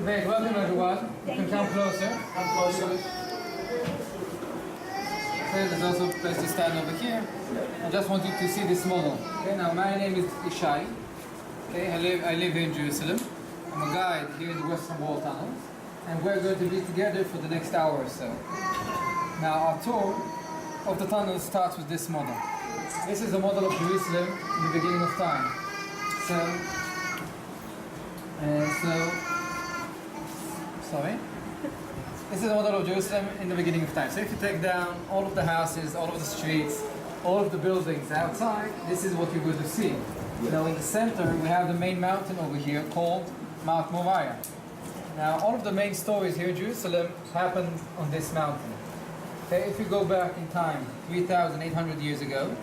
Great, welcome everyone. You can come closer. Come closer. Okay, there's also a place to stand over here. I just want you to see this model. Okay, now my name is Ishai. Okay, I live here in Jerusalem. I'm a guide here in the Western Wall tunnels, and we're going to be together for the next hour or so. Now our tour of the tunnel starts with this model. This is a model of Jerusalem in the beginning of time. This is a model of Jerusalem in the beginning of time. So if you take down all of the houses, all of the streets, all of the buildings outside, this is what you're going to see. Now in the center we have the main mountain over here called Mount Moriah. Now all of the main stories here in Jerusalem happened on this mountain. Okay, if you go back in time 3,800 years ago,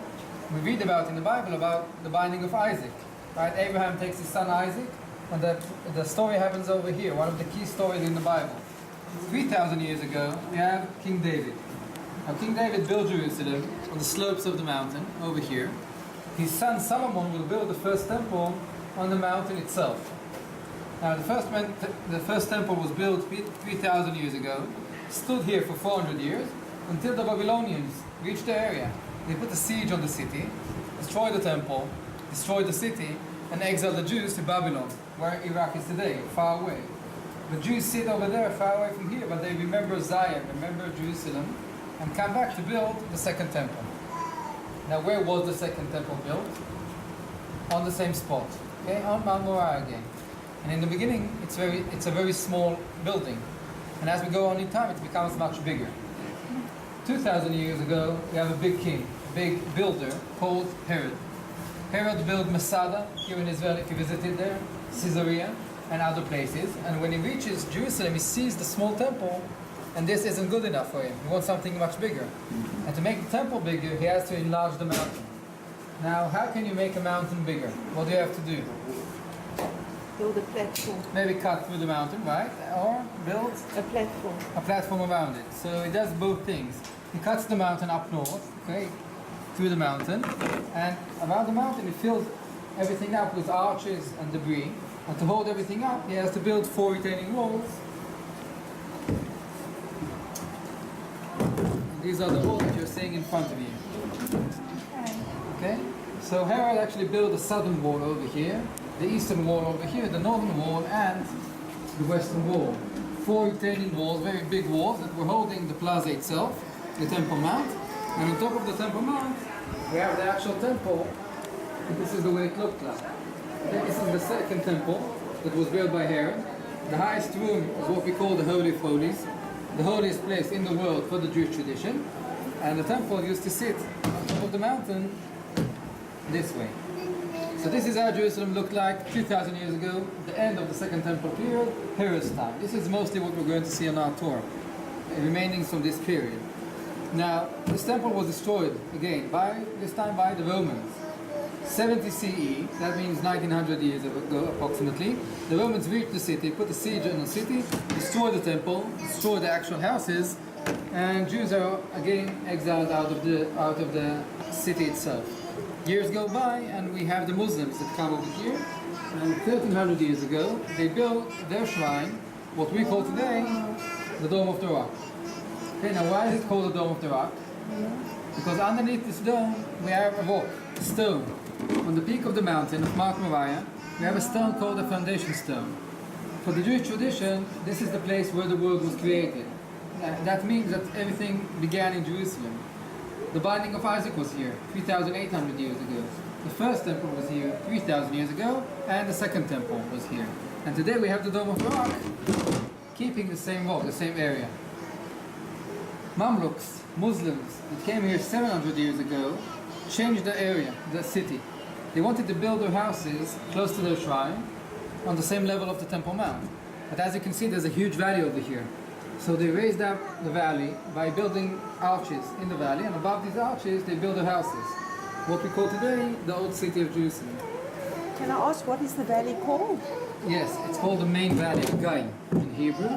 we read about in the Bible about the binding of Isaac. Right? Abraham takes his son Isaac, and the story happens over here, one of the key stories in the Bible. 3,000 years ago, we have King David. Now King David built Jerusalem on the slopes of the mountain over here. His son Solomon will build the first temple on the mountain itself. Now the first temple was built 3,000 years ago, stood here for 400 years, until the Babylonians reached the area. They put a siege on the city, destroyed the temple, destroyed the city, and exiled the Jews to Babylon, where Iraq is today, far away. The Jews sit over there, far away from here, but they remember Zion, remember Jerusalem, and come back to build the second temple. Now where was the second temple built? On the same spot, okay, on Mount Moriah again. And in the beginning, it's a very small building. And as we go on in time, it becomes much bigger. 2,000 years ago, we have a big king, a big builder called Herod. Herod built Masada here in Israel, if you visited there, Caesarea, and other places. And when he reaches Jerusalem, he sees the small temple, and this isn't good enough for him. He wants something much bigger. And to make the temple bigger, he has to enlarge the mountain. Now, how can you make a mountain bigger? What do you have to do? Build a platform. Maybe cut through the mountain, right? Or build a platform around it. So he does both things. He cuts the mountain up north, okay, through the mountain, and around the mountain he fills everything up with arches and debris. And to hold everything up, he has to build 4 retaining walls. And these are the walls that you're seeing in front of you. Okay? So Herod actually built the southern wall over here, the eastern wall over here, the northern wall, and the western wall. 4 retaining walls, very big walls that were holding the plaza itself, the Temple Mount. And on top of the Temple Mount, we have the actual temple. And this is the way it looked like. This is the second temple that was built by Herod. The highest room is what we call the Holy of Holies, the holiest place in the world for the Jewish tradition. And the temple used to sit on top of the mountain this way. So this is how Jerusalem looked like 2,000 years ago, the end of the second temple period, Herod's time. This is mostly what we're going to see on our tour, remainings from this period. Now, this temple was destroyed again, this time by the Romans. 70 CE, that means 1900 years ago approximately. The Romans reached the city, put a siege on the city, destroyed the temple, destroyed the actual houses, and Jews are again exiled out of the city itself. Years go by and we have the Muslims that come over here, and 1300 years ago they built their shrine, what we call today the Dome of the Rock. Okay, now why is it called the Dome of the Rock? Because underneath this dome we have a rock, a stone. On the peak of the mountain of Mount Moriah, we have a stone called the foundation stone. For the Jewish tradition, this is the place where the world was created. That means that everything began in Jerusalem. The binding of Isaac was here 3,800 years ago. The first temple was here 3,000 years ago, and the second temple was here. And today we have the Dome of the Rock, keeping the same rock, the same area. Mamluks, Muslims, that came here 700 years ago, changed the area, the city. They wanted to build their houses close to their shrine, on the same level of the Temple Mount. But as you can see, there's a huge valley over here. So they raised up the valley by building arches in the valley, and above these arches they build their houses. What we call today the old city of Jerusalem. Can I ask what is the valley called? Yes, it's called the main valley, Gai in Hebrew.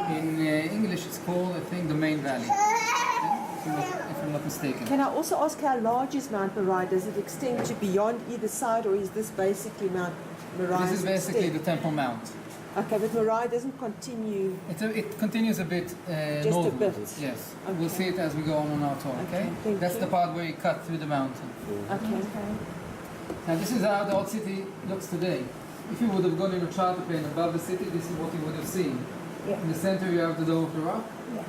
In English it's called, I think, the main valley, if I'm not mistaken. Can I also ask how large is Mount Moriah? Does it extend to beyond either side, or is this basically Mount Moriah? This is basically the Temple Mount. Okay, but Moriah doesn't continue. It continues a bit Just a northward. bit. Yes, Okay. we'll see it as we go on our tour. Okay, thank that's you. the part where you cut through the mountain. Okay. Now this is how the old city looks today. If you would have gone in a charter plane above the city, this is what you would have seen. Yeah. In the center you have the Dome of the Rock.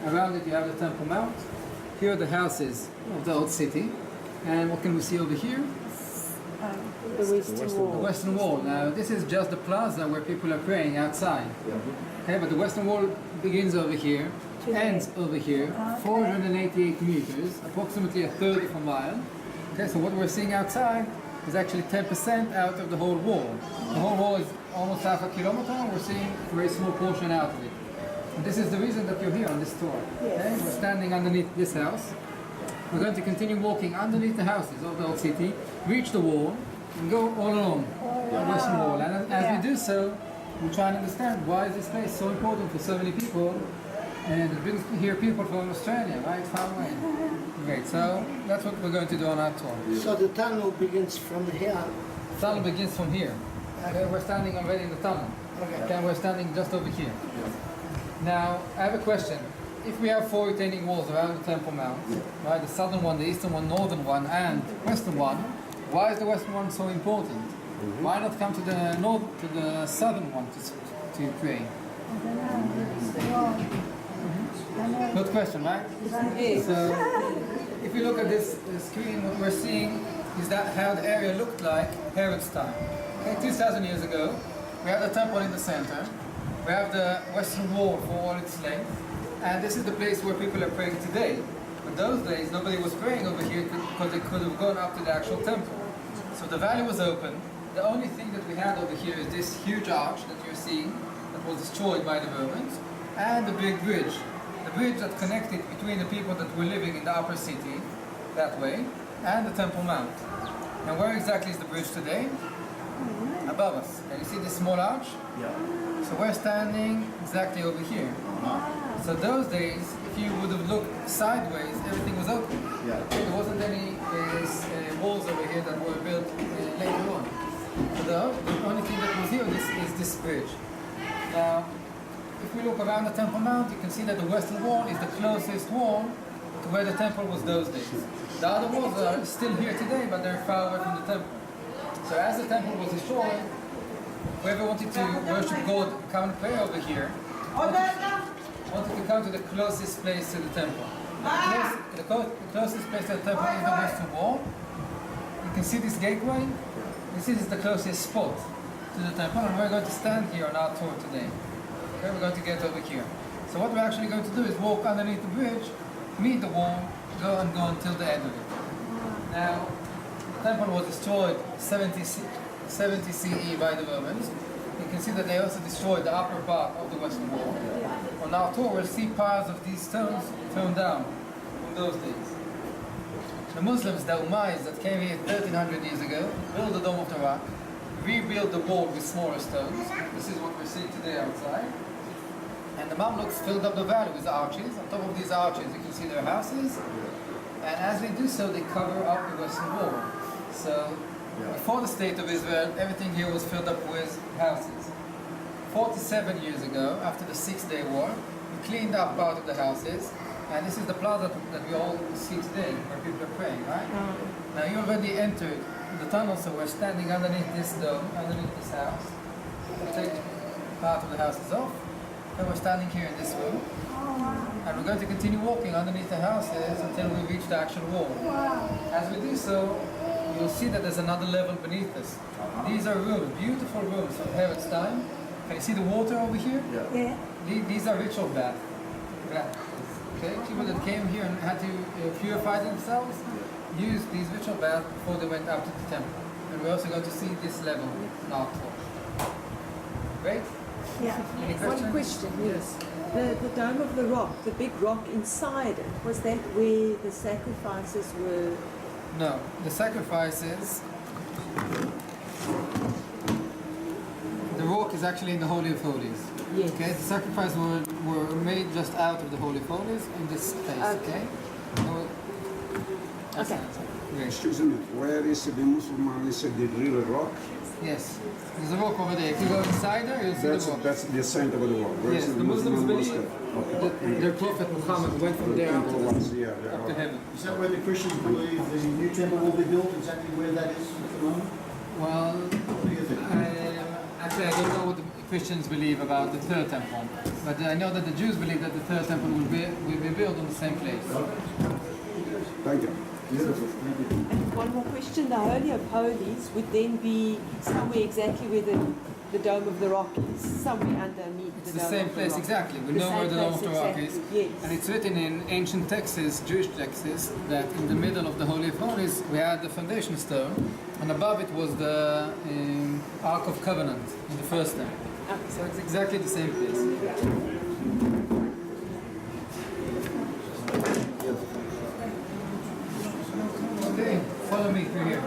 Around it you have the Temple Mount. Here are the houses of the old city. And what can we see over here? The western The wall. Western Wall. Now this is just the plaza where people are praying outside. Okay, but the Western Wall begins over here, ends over here, 488 meters, approximately a third of a mile. Okay, so what we're seeing outside is actually 10% out of the whole wall. The whole wall is almost half a kilometer, and we're seeing a very small portion out of it. And this is the reason that you're here on this tour. Okay? We're standing underneath this house. We're going to continue walking underneath the houses of the old city, reach the wall, and go all along the Western Wall. And as we do so, we try and understand why is this place so important for so many people. And it brings here people from Australia, right? Far away. Great, so that's what we're going to do on our tour. So the tunnel begins from here. The tunnel begins from here. Okay, we're standing already in the tunnel. Okay, we're standing just over here. Now, I have a question. If we have 4 retaining walls around the Temple Mount, right, the southern one, the eastern one, northern one, and western one, why is the western one so important? Why not come to the north, to the southern one to pray? Good question, right? So, if you look at this screen, what we're seeing is that how the area looked like Herod's time. Okay, 2,000 years ago, we have the temple in the center, we have the western wall for all its length, and this is the place where people are praying today. In those days, nobody was praying over here because they could have gone up to the actual temple. So the valley was open. The only thing that we had over here is this huge arch that you're seeing that was destroyed by the Romans, and the big bridge. The bridge that connected between the people that were living in the upper city, that way, and the Temple Mount. And where exactly is the bridge today? Above us. Can you see this small arch? Yeah. So we're standing exactly over here. So those days, if you would have looked sideways, everything was open. Yeah. There wasn't any walls over here that were built later on. So the only thing that was here is this bridge. Now, if we look around the Temple Mount, you can see that the western wall is the closest wall to where the temple was those days. The other walls are still here today, but they're far away from the temple. So as the temple was destroyed, whoever wanted to worship God, come and pray over here, wanted to come to the closest place to the temple. The closest place to the temple is the western wall. You can see this gateway. This is the closest spot to the temple, and we're going to stand here on our tour today. Okay, we're going to get over here. So what we're actually going to do is walk underneath the bridge, meet the wall, go until the end of it. Now, the temple was destroyed 70 CE by the Romans. You can see that they also destroyed the upper part of the western wall. On our tour, we'll see piles of these stones thrown down from those days. The Muslims, the Umayyads that came here 1300 years ago, built the Dome of the Rock, rebuilt the wall with smaller stones. This is what we're seeing today outside. And the Mamluks filled up the valley with arches. On top of these arches, you can see their houses. And as they do so, they cover up the western wall. So, before the state of Israel, everything here was filled up with houses. 47 years ago, after the 6-day war, we cleaned up part of the houses. And this is the plaza that we all see today, where people are praying, right? Now, you already entered the tunnel, so we're standing underneath this dome, underneath this house. We'll take part of the houses off. And we're standing here in this room. And we're going to continue walking underneath the houses until we reach the actual wall. As we do so, you'll see that there's another level beneath us. These are rooms, beautiful rooms from Herod's time. Can you see the water over here? Yeah. These are ritual baths. Okay, people that came here and had to purify themselves used these ritual baths before they went up to the temple. And we're also going to see this level in our tour. Great? Yeah. Any One questions? question, yes. The Dome of the Rock, the big rock inside it, was that where the sacrifices were? No, the sacrifices. The rock is actually in the Holy of Holies. Yes. Okay, the sacrifices were made just out of the Holy of Holies in this place. Okay. Okay. Great. Excuse me, where is the Muslim is the real rock? Yes, there's a rock over there. If you go inside there, you'll see the rock. That's the center of the rock. Where Yes, is the Muslims believe mosque? that their Prophet Muhammad went from there up Temple was here. to heaven. Is that where the Christians believe the new temple will be built? Exactly where that is at the moment? Well, What do you think? actually, I don't know what the Christians believe about the third temple, but I know that the Jews believe that the third temple will be built on the same place. Thank you. And one more question, the Holy of Holies would then be somewhere exactly where the Dome of the Rock is, somewhere underneath It's the the Dome same of the place Rock. exactly. We The know same where the Dome of place the Rock exactly, is, yes. and it's written in ancient texts, Jewish texts, that in the middle of the Holy of Holies we had the foundation stone, and above it was the Ark of Covenant in the first temple. So it's exactly the same place. Okay, follow me through here.